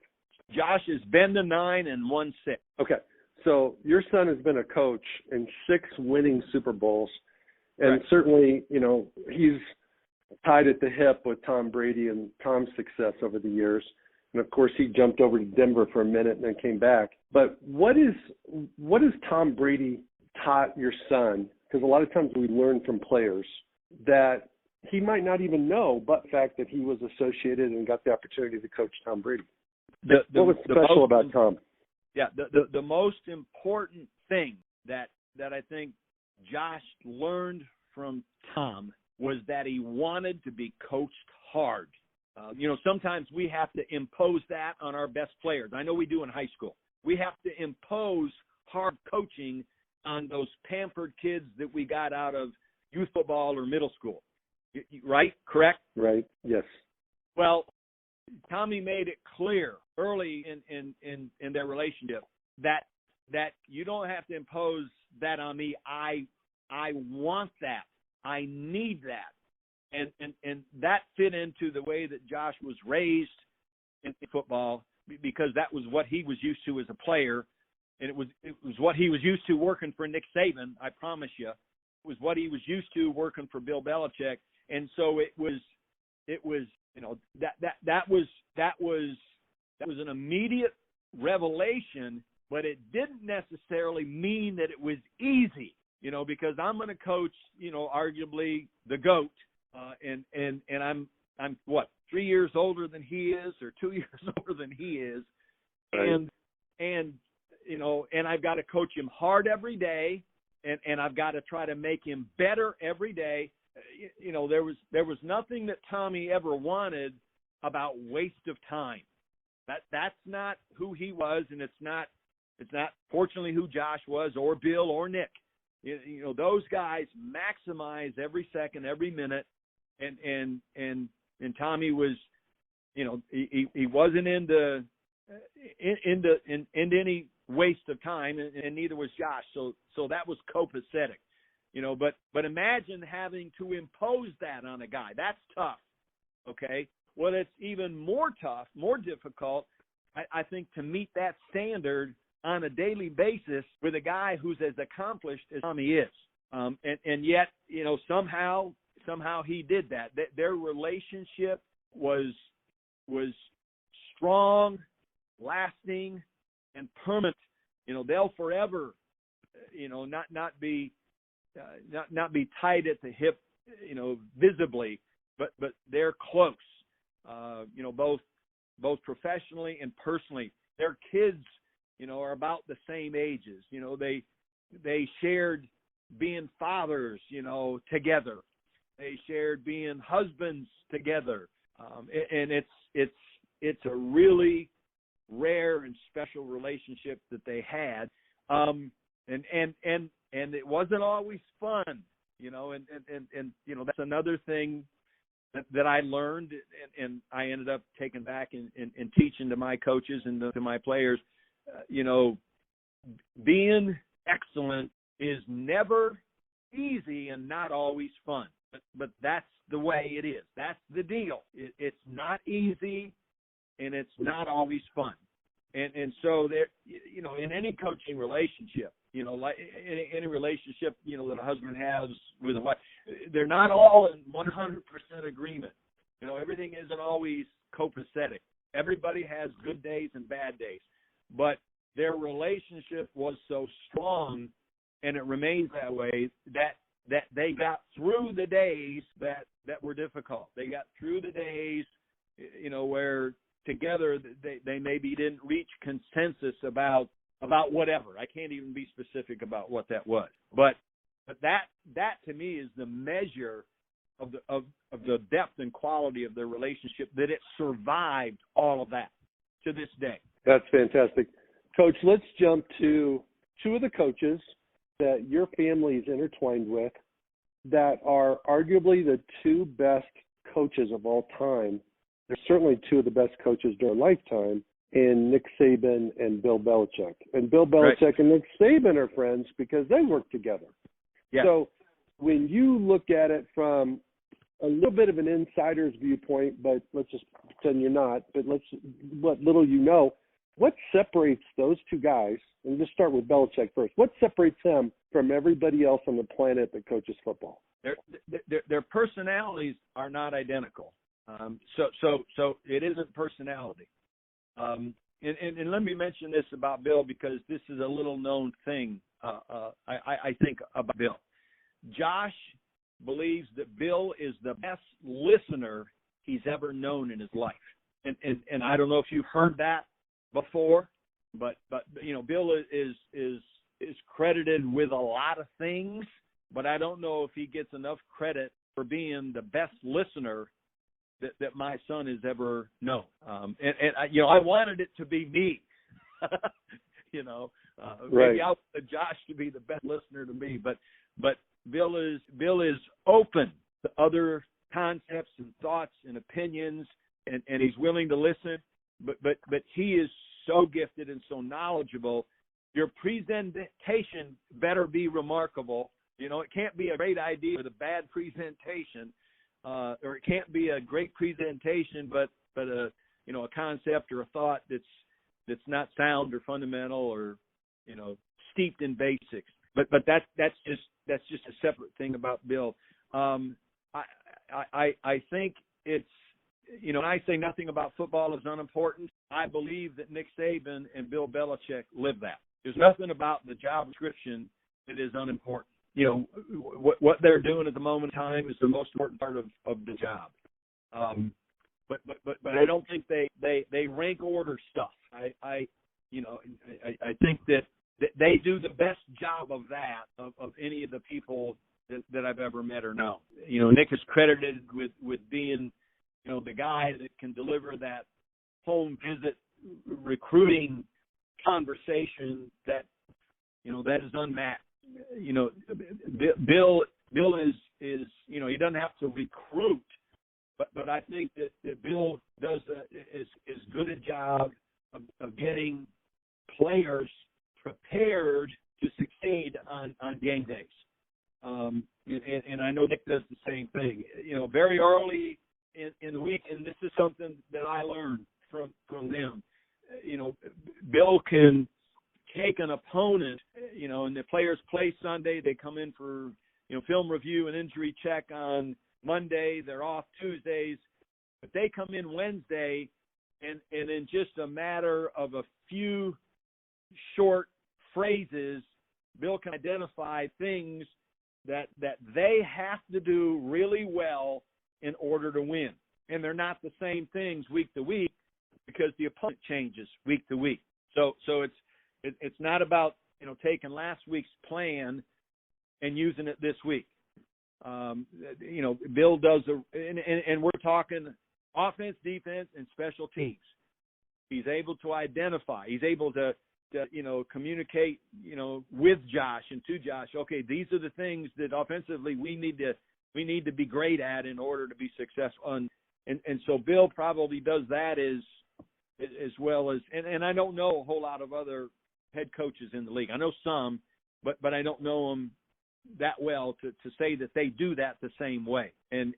Speaker 2: Josh has been to 9 and won 6.
Speaker 1: Okay. So your son has been a coach in 6 winning Super Bowls. And
Speaker 2: right.
Speaker 1: Certainly, he's tied at the hip with Tom Brady and Tom's success over the years. And of course, he jumped over to Denver for a minute and then came back. But what is Tom Brady taught your son? Because a lot of times we learn from players that he might not even know, but the fact that he was associated and got the opportunity to coach Tom Brady. What was special about Tom?
Speaker 2: Yeah, the most important thing that I think Josh learned from Tom was that he wanted to be coached hard. Sometimes we have to impose that on our best players. I know we do in high school. We have to impose hard coaching on those pampered kids that we got out of youth football or middle school. Right? Correct?
Speaker 1: Right. Yes.
Speaker 2: Well, Tommy made it clear early in their relationship that you don't have to impose that on me. I want that. I need that. And that fit into the way that Josh was raised in football, because that was what he was used to as a player, and it was what he was used to working for Nick Saban. I promise you, it was what he was used to working for Bill Belichick, and so it was that was an immediate revelation because I'm going to coach, arguably the GOAT, and I'm what, 3 years older than he is, or 2 years older than he is,
Speaker 1: right.
Speaker 2: and I've got to coach him hard every day, and I've got to try to make him better every day. There was nothing that Tommy ever wanted about waste of time. That's not who he was, and it's not fortunately who Josh was, or Bill, or Nick. Those guys maximize every second, every minute, and Tommy was, he wasn't into any waste of time, and neither was Josh. So that was copacetic, But imagine having to impose that on a guy. That's tough. Okay. Well, it's even more tough, more difficult, I think, to meet that standard on a daily basis with a guy who's as accomplished as Tommy is. And yet, somehow he did that. Their relationship was strong, lasting, and permanent. They'll forever, not be tied at the hip, visibly, but they're close. Both professionally and personally. Their kids, are about the same ages. They shared being fathers, together. They shared being husbands together. And it's a really rare and special relationship that they had. And it wasn't always fun, and that's another thing that I learned, and I ended up taking back and teaching to my coaches and to my players. Being excellent is never easy and not always fun, but that's the way it is. That's the deal. It's not easy, and it's not always fun. And so there, in any coaching relationship, like any relationship, that a husband has with a wife, they're not all in 100% agreement. Everything isn't always copacetic. Everybody has good days and bad days, but their relationship was so strong, and it remains that way, that they got through the days that were difficult. They got through the days, where together they maybe didn't reach consensus about whatever. I can't even be specific about what that was, but that to me is the measure of the depth and quality of their relationship, that it survived all of that to this day.
Speaker 1: That's fantastic. Coach, let's jump to two of the coaches that your family is intertwined with that are arguably the two best coaches of all time. They're certainly two of the best coaches during lifetime, in Nick Saban and Bill Belichick. And Bill Belichick right. and Nick Saban are friends because they work together. Yeah. So when you look at it from a little bit of an insider's viewpoint, but let's just pretend you're not, but what little what separates those two guys, and just start with Belichick first, what separates him from everybody else on the planet that coaches football?
Speaker 2: Their personalities are not identical. So it isn't personality. And let me mention this about Bill, because this is a little known thing, I think, about Bill. Josh believes that Bill is the best listener he's ever known in his life. And I don't know if you've heard that before, but Bill is credited with a lot of things, but I don't know if he gets enough credit for being the best listener that my son has ever known. I wanted it to be me. Maybe
Speaker 1: right.
Speaker 2: I wanted Josh to be the best listener to me, but Bill is open to other concepts and thoughts and opinions, and he's willing to listen. But he is so gifted and so knowledgeable. Your presentation better be remarkable. It can't be a great idea with a bad presentation. Or it can't be a great presentation, but a concept or a thought that's not sound or fundamental or steeped in basics. But that's just a separate thing about Bill. I think it's when I say nothing about football is unimportant, I believe that Nick Saban and Bill Belichick live that. There's nothing about the job description that is unimportant. what they're doing at the moment in time is the most important part of the job. But I don't think they rank order stuff. I think that they do the best job of that of any of the people that I've ever met or known. Nick is credited with being, the guy that can deliver that home visit recruiting conversation that is unmatched. Bill is he doesn't have to recruit, but I think that Bill does as good a job of getting players prepared to succeed on game days. And I know Nick does the same thing. Very early in the week, and this is something that I learned from them. Bill can take an opponent, and the players play Sunday. They come in for, film review and injury check on Monday. They're off Tuesdays, but they come in Wednesday, and in just a matter of a few short phrases, Bill can identify things that they have to do really well in order to win. And they're not the same things week to week because the opponent changes week to week. So it's not about, taking last week's plan and using it this week. Bill does and we're talking offense, defense, and special teams. He's able to identify. He's able to communicate, with Josh and to Josh. Okay, these are the things that offensively we need to be great at in order to be successful. And so Bill probably does that as well as. And I don't know a whole lot of other head coaches in the league. I know some, but I don't know them that well to say that they do that the same way. And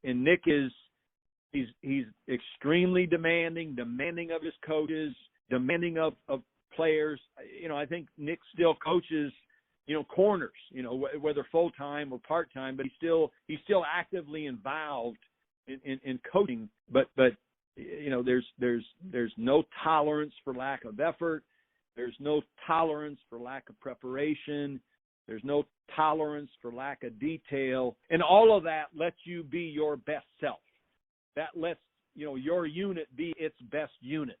Speaker 2: Nick he's extremely demanding of his coaches, demanding of players. I think Nick still coaches, corners, whether full-time or part-time, but he's still actively involved in coaching. But there's no tolerance for lack of effort. There's no tolerance for lack of preparation. There's no tolerance for lack of detail. And all of that lets you be your best self. That lets, your unit be its best unit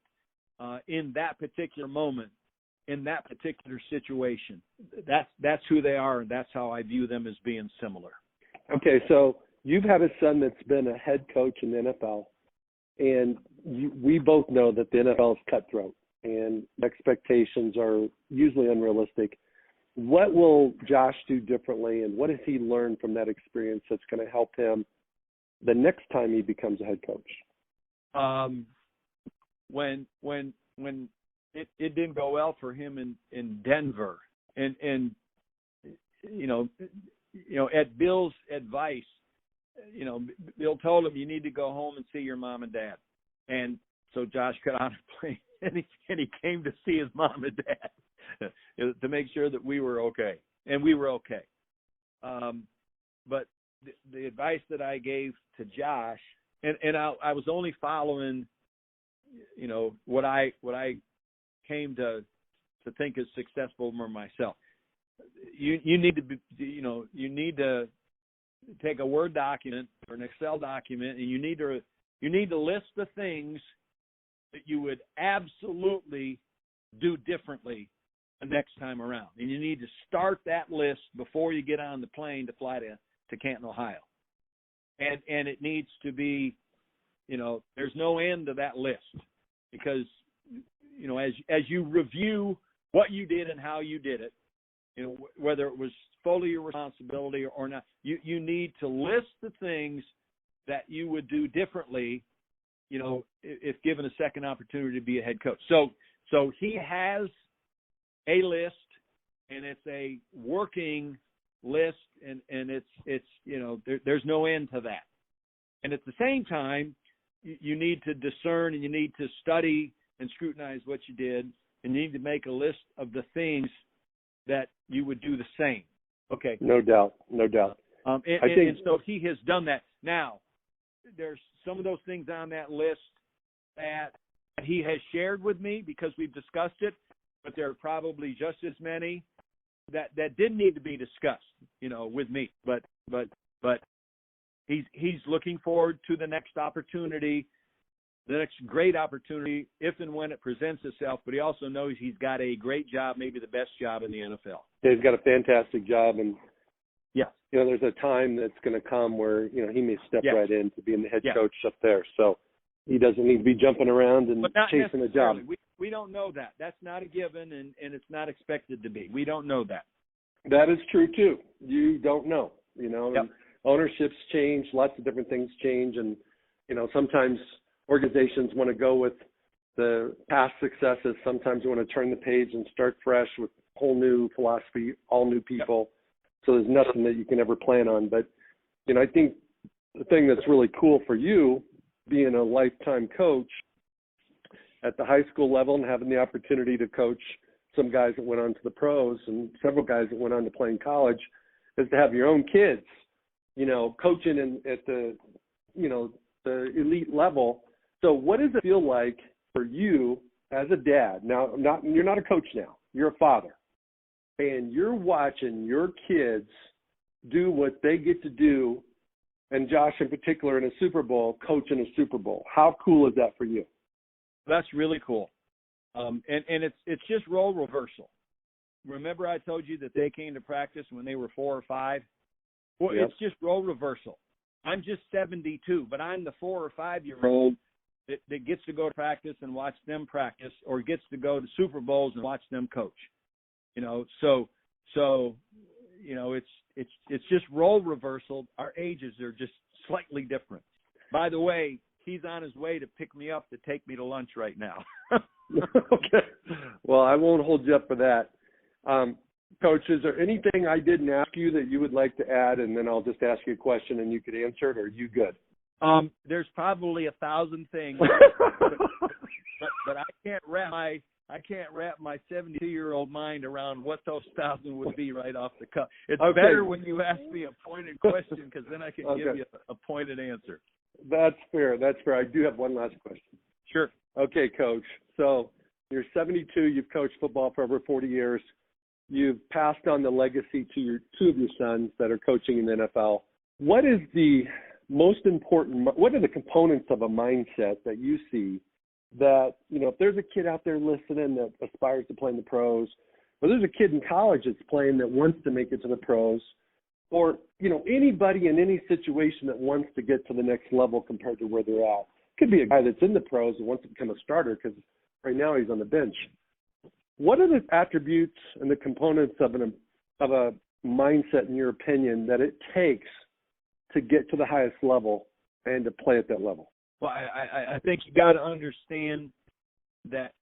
Speaker 2: in that particular moment, in that particular situation. That's who they are, and that's how I view them as being similar.
Speaker 1: Okay, so you've had a son that's been a head coach in the NFL, and we both know that the NFL is cutthroat, and expectations are usually unrealistic. What will Josh do differently, and what has he learned from that experience that's going to help him the next time he becomes a head coach?
Speaker 2: When it didn't go well for him in Denver, and at Bill's advice, Bill told him you need to go home and see your mom and dad, and so Josh got on a plane and he came to see his mom and dad to make sure that we were okay, and we were okay. But the advice that I gave to Josh, and I was only following, what I came to think is successful for myself. You need to be, you need to take a Word document or an Excel document, and you need to list the things that you would absolutely do differently the next time around. And you need to start that list before you get on the plane to fly to Canton, Ohio. And it needs to be, there's no end to that list, because, as you review what you did and how you did it, whether it was fully your responsibility or not, you need to list the things that you would do differently, if given a second opportunity to be a head coach. So he has a list, and it's a working list, and it's there's no end to that. And at the same time, you need to discern, and you need to study and scrutinize what you did, and you need to make a list of the things that you would do the same. Okay.
Speaker 1: No doubt.
Speaker 2: And so he has done that. Now, there's some of those things on that list that he has shared with me because we've discussed it, but there are probably just as many that didn't need to be discussed, with me. But he's looking forward to the next opportunity, the next great opportunity, if and when it presents itself. But he also knows he's got a great job, maybe the best job in the NFL.
Speaker 1: Yeah, he's got a fantastic job, and
Speaker 2: yeah,
Speaker 1: there's a time that's going to come where he may step right in to being the head coach up there. So he doesn't need to be jumping around and chasing a job.
Speaker 2: We don't know that. That's not a given, and it's not expected to be. We don't know that.
Speaker 1: That is true too. You don't know. And ownerships change, lots of different things change, and sometimes organizations want to go with the past successes. Sometimes they want to turn the page and start fresh with whole new philosophy, all new people. So there's nothing that you can ever plan on. But I think the thing that's really cool for you, being a lifetime coach at the high school level and having the opportunity to coach some guys that went on to the pros and several guys that went on to play in college, is to have your own kids, coaching at the, the elite level. So what does it feel like for you as a dad? Now, you're not a coach now. You're a father. And you're watching your kids do what they get to do, and Josh in particular in a Super Bowl, coach in a Super Bowl. How cool is that for you?
Speaker 2: That's really cool. And it's just role reversal. Remember I told you that they came to practice when they were 4 or 5? Well, It's just role reversal. I'm just 72, but I'm the 4 or 5-year-old that gets to go to practice and watch them practice, or gets to go to Super Bowls and watch them coach. It's just role reversal. Our ages are just slightly different. By the way, he's on his way to pick me up to take me to lunch right now.
Speaker 1: Okay. Well, I won't hold you up for that. Coach, is there anything I didn't ask you that you would like to add, and then I'll just ask you a question and you could answer it, or are you good?
Speaker 2: There's probably 1,000 things, but I can't wrap my 72-year-old mind around what those 1,000 would be right off the cuff. It's better when you ask me a pointed question, because then I can give you a pointed answer.
Speaker 1: That's fair. I do have one last question.
Speaker 2: Sure.
Speaker 1: Okay, Coach. So you're 72. You've coached football for over 40 years. You've passed on the legacy to two of your sons that are coaching in the NFL. What is the most important? What are the components of a mindset that you see that, if there's a kid out there listening that aspires to play in the pros, or there's a kid in college that's playing that wants to make it to the pros, or, anybody in any situation that wants to get to the next level compared to where they're at? Could be a guy that's in the pros and wants to become a starter because right now he's on the bench. What are the attributes and the components of a mindset, in your opinion, that it takes to get to the highest level and to play at that level?
Speaker 2: Well, I think you got to understand that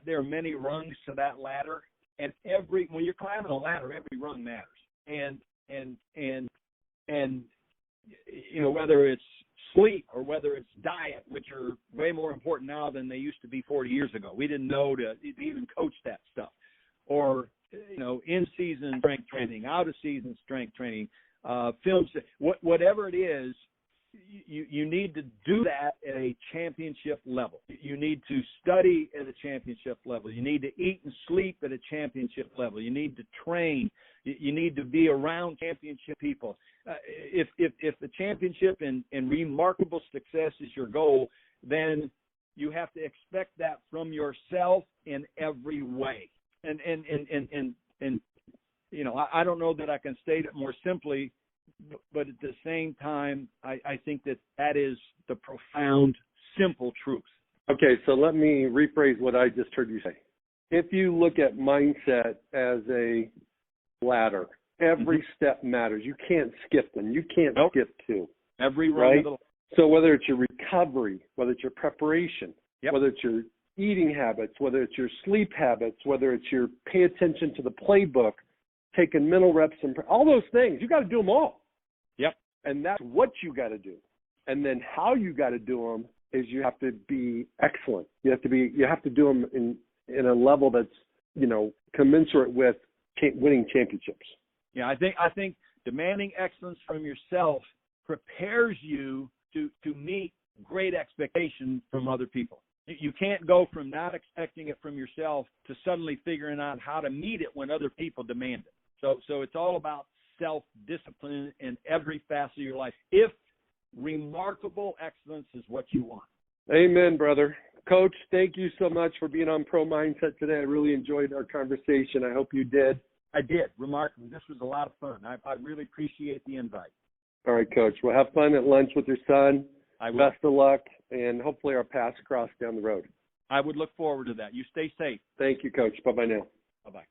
Speaker 2: there are many rungs to that ladder, and when you're climbing a ladder, every rung matters. And whether it's sleep or whether it's diet, which are way more important now than they used to be 40 years ago. We didn't know to even coach that stuff. Or, in-season strength training, out-of-season strength training, whatever it is, you need to do that at a championship level. You need to study at a championship level. You need to eat and sleep at a championship level. You need to train. You need to be around championship people. If the championship and remarkable success is your goal, then you have to expect that from yourself in every way. And I don't know that I can state it more simply, but at the same time, I think that is the profound, simple truth.
Speaker 1: Okay, so let me rephrase what I just heard you say. If you look at mindset as a ladder, every step matters. You can't skip them. You can't skip two.
Speaker 2: Every rung of the...
Speaker 1: So whether it's your recovery, whether it's your preparation, whether it's your eating habits, whether it's your sleep habits, whether it's your pay attention to the playbook, taking mental reps, and all those things, you got to do them all.
Speaker 2: Yep.
Speaker 1: And that's what you got to do. And then how you got to do them is you have to be excellent. You have to do them in a level that's, commensurate with winning championships.
Speaker 2: Yeah, I think demanding excellence from yourself prepares you to meet great expectations from other people. You can't go from not expecting it from yourself to suddenly figuring out how to meet it when other people demand it. So it's all about self-discipline in every facet of your life. If remarkable excellence is what you want.
Speaker 1: Amen, brother. Coach, thank you so much for being on Pro Mindset today. I really enjoyed our conversation. I hope you did.
Speaker 2: I did. Remarkable. This was a lot of fun. I really appreciate the invite.
Speaker 1: All right, Coach. Well, have fun at lunch with your son.
Speaker 2: I will.
Speaker 1: Best of luck, and hopefully our paths cross down the road.
Speaker 2: I would look forward to that. You stay safe.
Speaker 1: Thank you, Coach. Bye-bye now.
Speaker 2: Bye-bye.